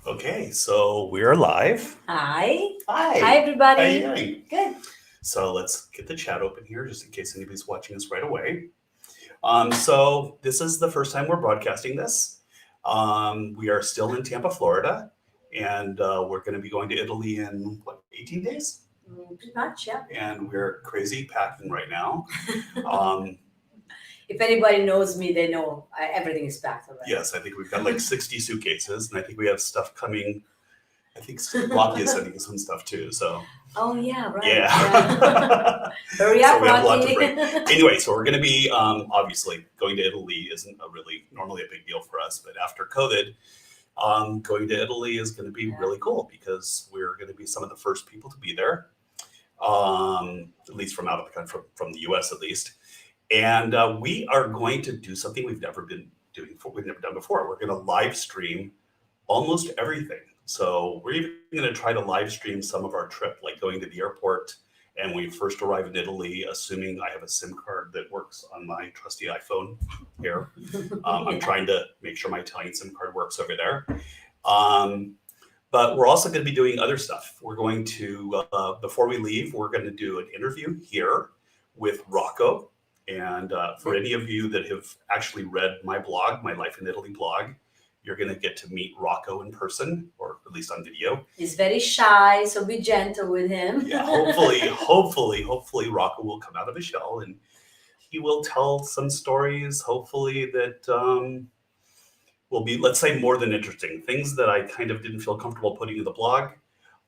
Okay, so we're live. Hi. Hi. Hi, How are you everybody. doing? Good. So let's get the chat open here just in case anybody's watching us right away. So this is the first time we're broadcasting this. We are still in Tampa, Florida, and we're going to be going to Italy in what, 18 days? Pretty much, yeah. And we're crazy packing right now. Um, If anybody knows me, they know everything is packed already. yes, I think we've got like 60 suitcases, and I think we have stuff coming. I think Rocky is sending us some stuff too. So Oh, yeah, right. yeah. Hurry So up, we have a lot to Rocky. bring. Anyway, so we're going to be obviously going to Italy isn't normally a big deal for us, but after COVID, going to Italy is going to be Yeah. really cool because we're going to be some of the first people to be there, at least from out of the country, from the U.S. at least. And we are going to do something we've never done before. We're going to live stream almost everything. So we're even going to try to live stream some of our trip, like going to the airport. And when we first arrive in Italy, assuming I have a SIM card that works on my trusty iPhone here, I'm trying to make sure my Italian SIM card works over there. Um, but we're also going to be doing other stuff. We're going to, before we leave, we're going to do an interview here with Rocco. And for any of you that have actually read my blog, my Life in Italy blog, you're going to get to meet Rocco in person, or at least on video. He's very shy, so be gentle with him. Yeah, hopefully Rocco will come out of his shell and he will tell some stories, hopefully that will be, let's say, more than interesting. Things that I kind of didn't feel comfortable putting in the blog.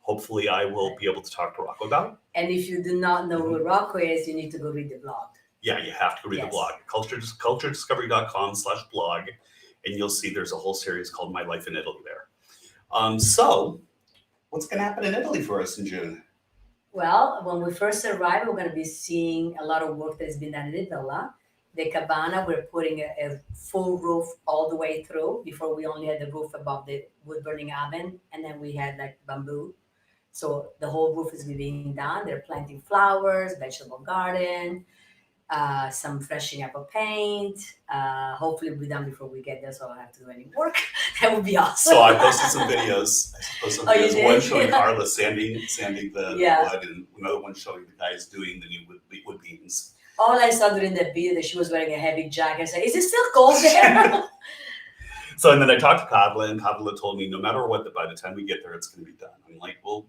Hopefully I will be able to talk to Rocco about. And if you do not know who Rocco is, you need to go read the blog. Yeah, you have to go read the blog. culturediscovery.com/blog. And you'll see there's a whole series called My Life in Italy there. So what's going to happen in Italy for us in June? Well, when we first arrive, we're going to be seeing a lot of work that's been done in the villa. The cabana, we're putting a full roof all the way through. Before we only had the roof above the wood burning oven, and then we had like bamboo. So the whole roof is being done. They're planting flowers, vegetable garden, some freshing up of paint. Hopefully, we'll be done before we get there, so I don't have to do any work. That would be awesome. So I posted some videos. Oh, you did? One showing Carla sanding the Yeah. wood, and another one showing the guys doing the new wood beams. All I saw during that video that she was wearing a heavy jacket. I said, "Is it still cold there?" So and then I talked to Carla, and Carla told me no matter what, that by the time we get there, it's going to be done. I'm like, well,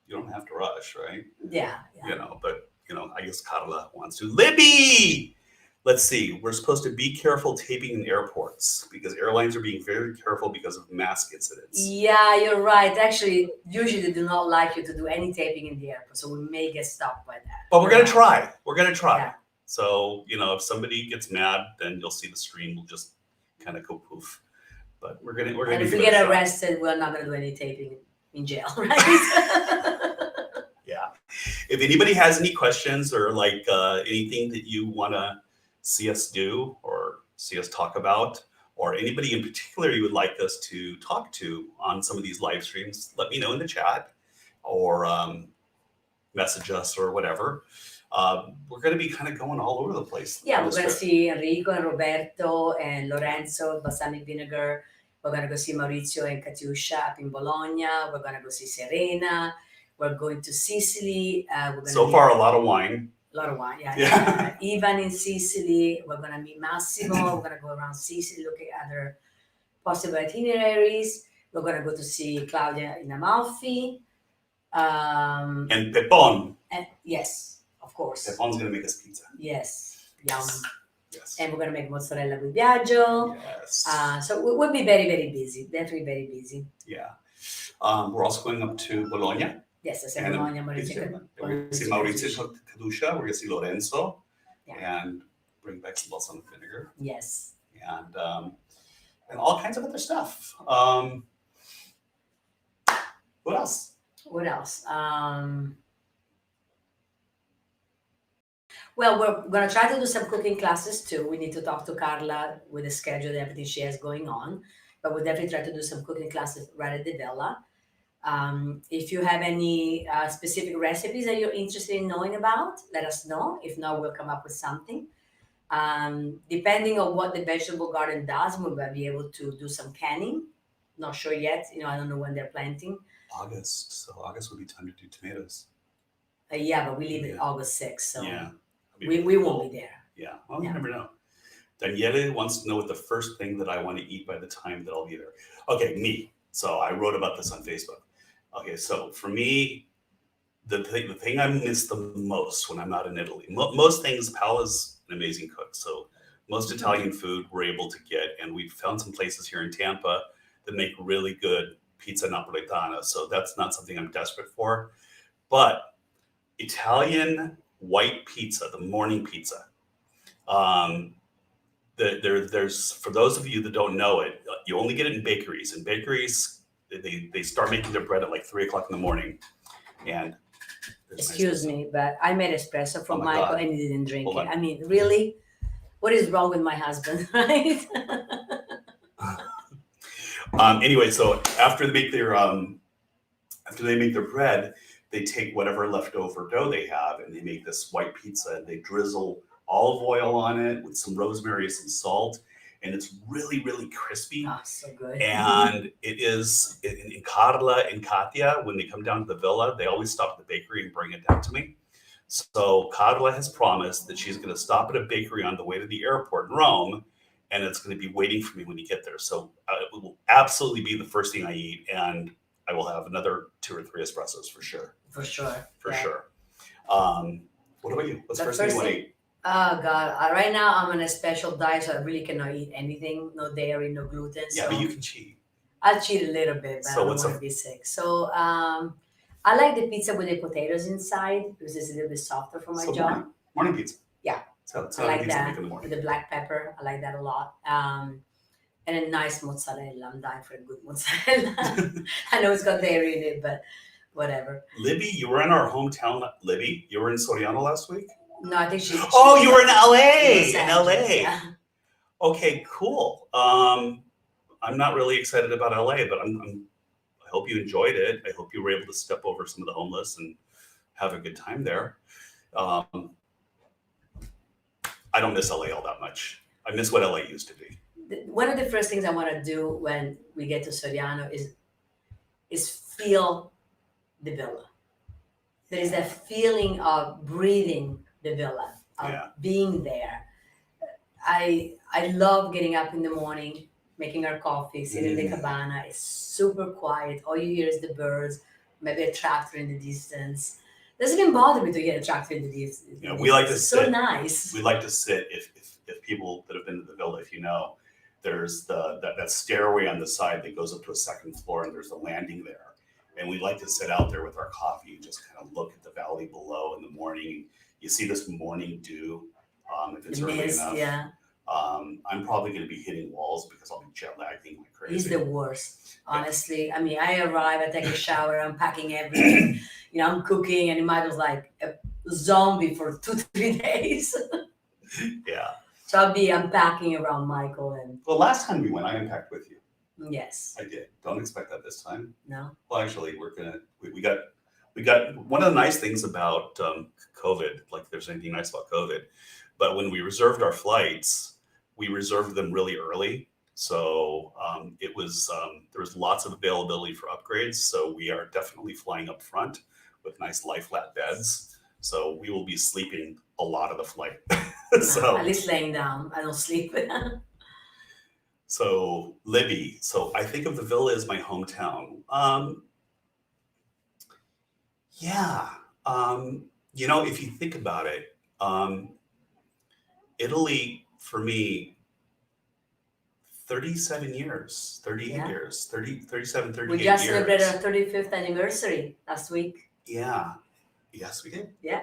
you don't have to rush, right? Yeah. You know, but I guess Carla wants to. Libby! Let's see. We're supposed to be careful taping in airports because airlines are being very careful because of mask incidents. Yeah, you're right. Actually, usually they do not like you to do any taping in the airport, so we may get stopped by that. But we're going to try. We're going to try. Yeah. So, if somebody gets mad, then you'll see the stream will just kind of go poof. But we're going to And if we get arrested, we're not going to do any taping in jail, right? Yeah. If anybody has any questions or like anything that you want to see us do or see us talk about, or anybody in particular you would like us to talk to on some of these live streams, let me know in the chat or message us or whatever. We're going to be kind of going all over the place. Yeah, we're going to see Enrico and Roberto and Lorenzo, Balsamic Vinegar. We're going to go see Maurizio and Katyusha up in Bologna. We're going to go see Serena. We're going to Sicily. So far, a lot of wine. A lot of wine, yeah. Even in Sicily, we're going to meet Massimo. We're going to go around Sicily, looking at other possible itineraries. We're going to go to see Claudia in Amalfi. And Pepon. And yes, of course. Pepon's going to make us pizza. Yes, yum. Yes. And we're going to make mozzarella with Biagio. Yes. So we'll be very, very busy. Definitely very busy. Yeah. We're also going up to Bologna. Yes, I said Bologna, Maurizio. We're going to see Maurizio Caducia. We're going to see Lorenzo. Yeah. And bring back some balsamic vinegar. Yes. And all kinds of other stuff. What else? What else? Well, we're going to try to do some cooking classes too. We need to talk to Carla with the schedule and everything she has going on. But we'll definitely try to do some cooking classes right at the villa. If you have any specific recipes that you're interested in knowing about, let us know. If not, we'll come up with something. Depending on what the vegetable garden does, we will be able to do some canning. not sure yet. I don't know when they're planting. August. So August would be time to do tomatoes. Yeah, but we leave it Yeah. August 6th, so Yeah. we won't be there. Yeah. Well, you Yeah. never know. Daniele wants to know what the first thing that I want to eat by the time that I'll be there. Okay, me. So I wrote about this on Facebook. Okay, so for me, the thing I miss the most when I'm not in Italy, most things, Paola's an amazing cook. So most Italian food we're able to get, and we've found some places here in Tampa that make really good pizza napoletana. So that's not something I'm desperate for. But Italian white pizza, the morning pizza. Um, there's for those of you that don't know it, you only get it in bakeries. And bakeries, they start making their bread at like 3 o'clock in the morning. And Excuse me, but I made espresso for Oh my Michael God. and he didn't drink Hold it. on. I mean, really? What is wrong with my husband, right? Anyway, so after they make their bread, they take whatever leftover dough they have and they make this white pizza and they drizzle olive oil on it with some rosemary, some salt, and it's really, really crispy. Oh, so good. And it is in Carla and Katia, when they come down to the villa, they always stop at the bakery and bring it down to me. So Carla has promised that she's going to stop at a bakery on the way to the airport in Rome, and it's going to be waiting for me when you get there. So it will absolutely be the first thing I eat, and I will have another 2 or 3 espressos for sure. For sure. For yeah. sure. What about you? What's the The first thing you first want to thing- eat? Oh God! Right now I'm on a special diet, so I really cannot eat anything. No dairy, no gluten. Yeah, so but you can cheat. I'll cheat a little bit, but So I don't what's want to be sick. So I like the pizza with the potatoes inside because it's a little bit softer for my So jaw. morning pizza. Yeah. So it's I not a like pizza that make in the with morning. the black pepper. I like that a lot. And a nice mozzarella. I'm dying for a good mozzarella. I know it's got dairy in it, but whatever. Libby, you were in our hometown. Libby, you were in Soriano last week? No, I think she's. Oh, you were in Los LA. In Angeles, LA. yeah. Okay, cool. I'm not really excited about LA, but I hope you enjoyed it. I hope you were able to step over some of the homeless and have a good time there. I don't miss LA all that much. I miss what LA used to be. One of the first things I want to do when we get to Soriano is feel the villa. There is that feeling of breathing the villa, of Yeah. being there. I love getting up in the morning, making our coffee, sitting in the cabana. It's super quiet. All you hear is the birds, maybe a tractor in the distance. Doesn't even bother me to hear a tractor in the distance. Yeah, we like to It's so sit. nice. We like to sit. If people that have been to the villa, if you know, there's that stairway on the side that goes up to a second floor, and there's a landing there. And we like to sit out there with our coffee and just kind of look at the valley below in the morning. You see this morning dew, if it's The early mist, enough. yeah. I'm probably going to be hitting walls because I'll be jet lagging like crazy. He's the worst, honestly. I mean, I arrive, I take a shower, I'm packing everything. I'm cooking, and Michael's like a zombie for 2-3 days. Yeah. So I'll be unpacking around Michael, and Well, last time we went, I unpacked with you. yes, I did. Don't expect that this time. no, Well, actually, we got one of the nice things about COVID. Like, if there's anything nice about COVID, but when we reserved our flights, we reserved them really early. So it was there was lots of availability for upgrades. So we are definitely flying up front with nice lie flat beds. So we will be sleeping a lot of the flight. no, So at least laying down. I don't sleep. So Libby, so I think of the villa as my hometown. Yeah, if you think about it, Italy for me, 37 years, 38 Yeah. years, 30, 37, 38 We just years. celebrated our 35th anniversary last week. Yeah, yes, we did. Yeah,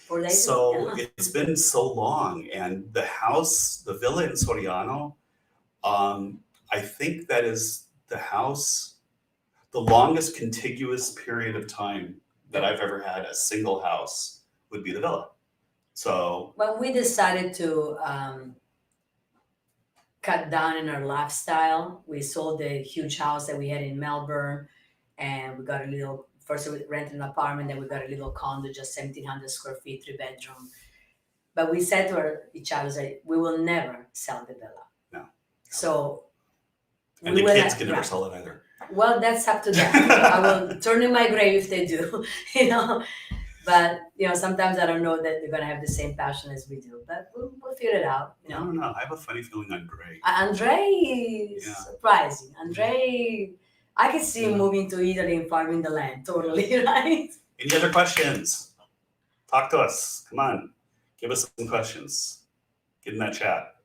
4 days So ago. it's been so long, and the house, the villa in Soriano, I think that is the house, the longest contiguous period of time that I've ever had a single house would be the villa. So When we decided to cut down in our lifestyle, we sold the huge house that we had in Melbourne, and we got a little. First, we rented an apartment, then we got a little condo, just 1,700 square feet, 3 bedroom. But we said to each other, we will never sell the villa. No. So And the kids can never sell it either. Well, that's up to them. I will turn in my grave if they do, you know. But sometimes I don't know that they're gonna have the same passion as we do. But we'll figure it out. I don't know. I have a funny feeling Andre. Andre is surprising. Andre, I could see him moving to Italy and farming the land. Totally, right? Any other questions? Talk to us. Come on. Give us some questions. Get in that chat.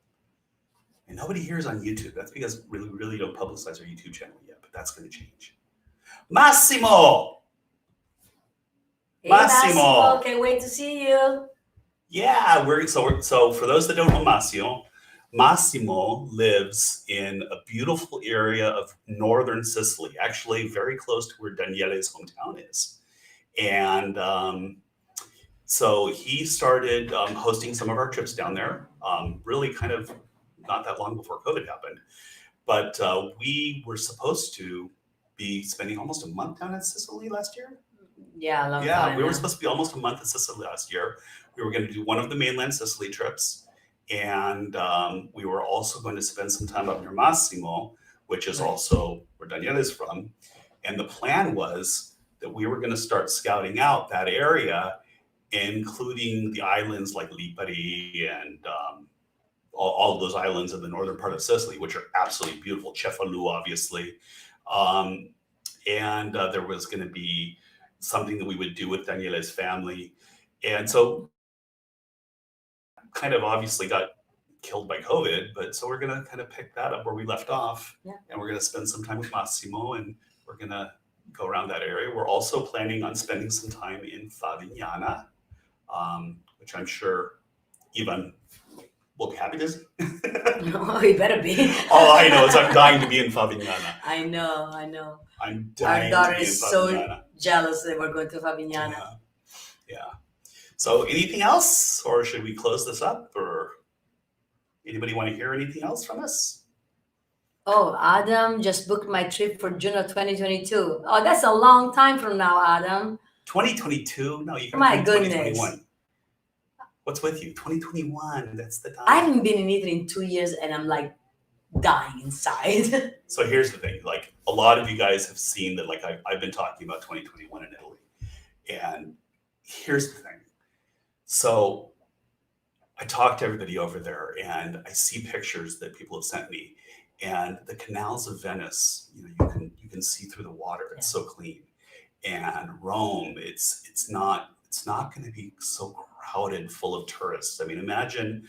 And nobody here is on YouTube. That's because we really don't publicize our YouTube channel yet, but that's going to change. Massimo! Hey, Massimo, can't wait to see you. Yeah, so for those that don't know Massimo lives in a beautiful area of northern Sicily, actually very close to where Daniele's hometown is. And so he started hosting some of our trips down there, really kind of not that long before COVID happened. But we were supposed to be spending almost a month down in Sicily last year. Yeah, a long time. We were supposed to be almost a month in Sicily last year. We were going to do one of the mainland Sicily trips. And we were also going to spend some time up near Massimo, which is also where Daniela is from. And the plan was that we were going to start scouting out that area, including the islands like Lipari and all of those islands in the northern part of Sicily, which are absolutely beautiful. Cefalù, obviously. And there was going to be something that we would do with Daniele's family. And so kind of obviously got killed by COVID, but so we're going to kind of pick that up where we left off. Yeah. And we're going to spend some time with Massimo, and we're going to go around that area. We're also planning on spending some time in Favignana, which I'm sure Ivan will be happy to see. Oh, he better be. All I know is I'm dying to be in Favignana. I know. I'm dying. Our daughter to be is in so Favignana. jealous that we're going to Favignana. Yeah. So anything else, or should we close this up, or anybody want to hear anything else from us? Oh, Adam just booked my trip for June of 2022. Oh, that's a long time from now, Adam. 2022? No, you can My do goodness. 2021. What's with you? 2021, that's the time. I haven't been in Italy in 2 years and I'm like dying inside. So here's the thing, like a lot of you guys have seen that, like I've been talking about 2021 in Italy. And here's the thing. So I talked to everybody over there and I see pictures that people have sent me, and the canals of Venice, you can see through the water. It's so clean. And Rome, it's not going to be so crowded full of tourists. I mean, imagine,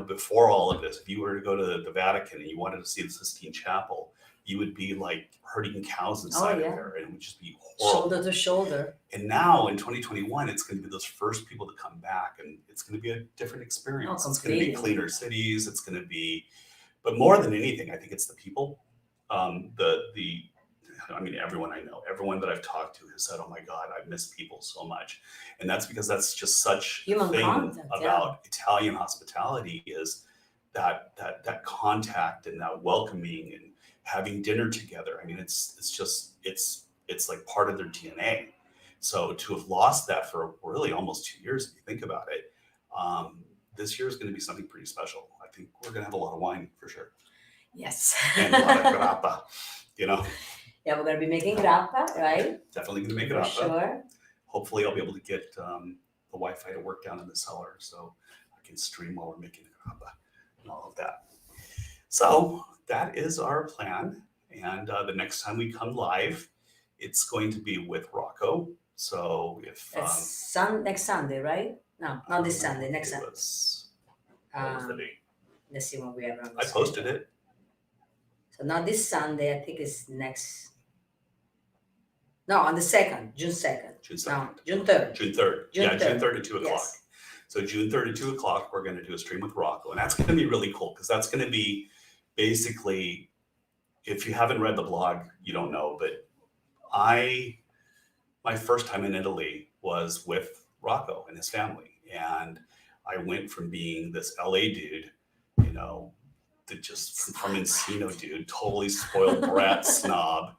before all of this, if you were to go to the Vatican and you wanted to see the Sistine Chapel, you would be like herding cows inside of there, and it would just be horrible. Shoulder to shoulder. And now in 2021, it's going to be those first people to come back, and it's going to be a different experience. It's going to be cleaner cities. It's going to be, but more than anything, I think it's the people. Everyone I know, everyone that I've talked to has said, "Oh my God, I miss people so much," and that's because that's just such a thing about Italian hospitality, is that contact and that welcoming and having dinner together. I mean, it's like part of their DNA. So to have lost that for really almost 2 years, if you think about it, this year is going to be something pretty special. I think we're going to have a lot of wine for sure. Yes. And a lot of grappa, Yeah, we're going to be making grappa, right? Definitely going to make grappa. For sure. Hopefully I'll be able to get the Wi-Fi to work down in the cellar so I can stream while we're making grappa and all of that. So that is our plan. And the next time we come live, it's going to be with Rocco. So if next Sunday, right? No, not this Sunday. Next Sunday. What was the date? Let's see when we have on. I posted it. So not this Sunday. I think it's next. No, on the 2nd, June 2nd. June 2nd. No, June 3rd. June 3rd. June 3rd at 2 o'clock. Yes. So June 3rd at 2 o'clock, we're going to do a stream with Rocco. And that's going to be really cool, because that's going to be basically, if you haven't read the blog, you don't know, but my first time in Italy was with Rocco and his family. And I went from being this LA dude, from Encino dude, totally spoiled brat snob.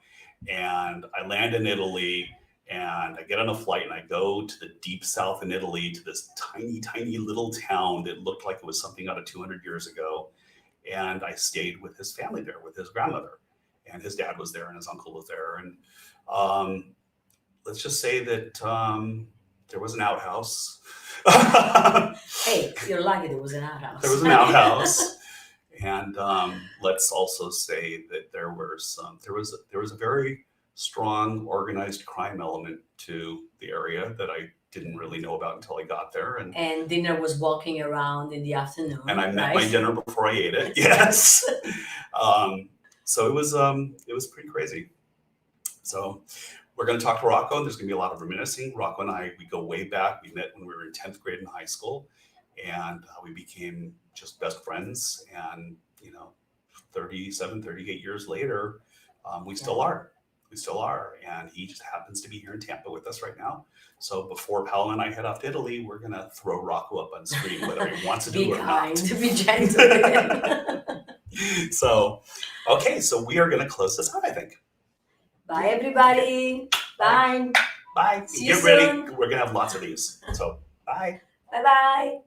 And I land in Italy and I get on a flight and I go to the deep south in Italy, to this tiny, tiny little town that looked like it was something out of 200 years ago. And I stayed with his family there, with his grandmother. and his dad was there, and his uncle was there, and let's just say that there was an outhouse. Hey, you're lucky there was an outhouse. There was an outhouse, and let's also say that there was a very strong organized crime element to the area that I didn't really know about until I got there, And dinner was walking around in the afternoon. and I met right? my dinner before I ate it. Yes. So it was pretty crazy. So we're going to talk to Rocco, and there's going to be a lot of reminiscing. Rocco and I, we go way back. We met when we were in 10th grade in high school, and we became just best friends. And 37, 38 years later, we still are. We still are. And he just happens to be here in Tampa with us right now. So before Paola and I head off to Italy, we're going to throw Rocco up on screen, whether he wants to do it or not. Be gentle with him. So, okay, so we are going to close this out, I think. Bye, everybody. Bye. Bye. See you Get ready. soon. We're going to have lots of these. So, bye. Bye-bye.